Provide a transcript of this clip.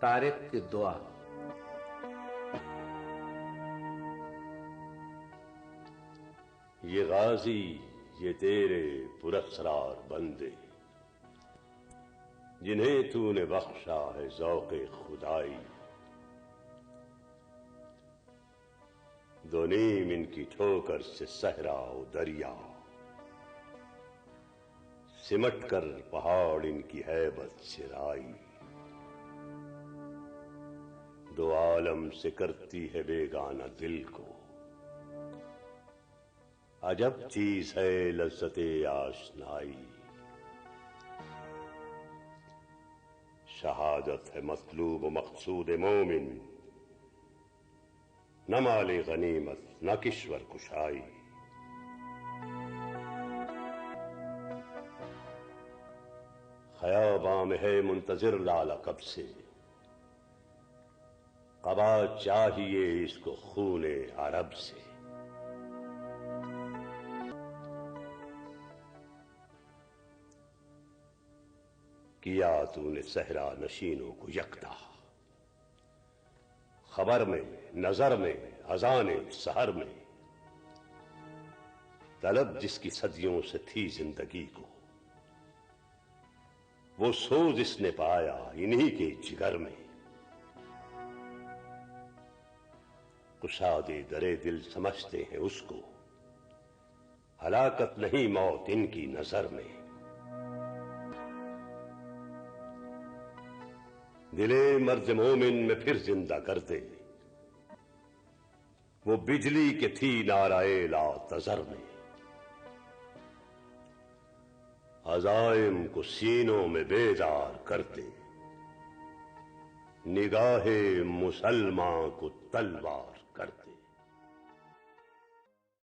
طارق کی دعا۔ یہ غازی یہ تیرے پراسرار بندے، جنہیں تو نے بخشا ہے ذوق خدائی، دو نیم ان کی ٹھوکر سے صحرا و دریا، سمٹ کر پہاڑ ان کی ہیبت سے رائی، دو عالم سے کرتی ہے بیگانہ دل کو، عجب چیز ہے لذت آشنائی، شہادت ہے مطلوب و مقصود مومن، نہ مال غنیمت نہ کشور کشائی، خیاباں میں ہے منتظر لالہ کب سے، قبا چاہیے اس کو خون عرب سے، کیا تو نے صحرا نشینوں کو یکتا، خبر میں نظر میں اذان سحر میں، طلب جس کی صدیوں سے تھی زندگی کو، وہ سوز اس نے پایا انہی کے جگر میں، کشادے درے دل سمجھتے ہیں اس کو، ہلاکت نہیں موت ان کی نظر میں، دلے مرد مومن میں پھر زندہ کر دے، وہ بجلی کے تھی نعرہ لا تذر میں، عزائم کو سینوں میں بیدار کر دے، نگاہ مسلمان کو تلوار کر دے۔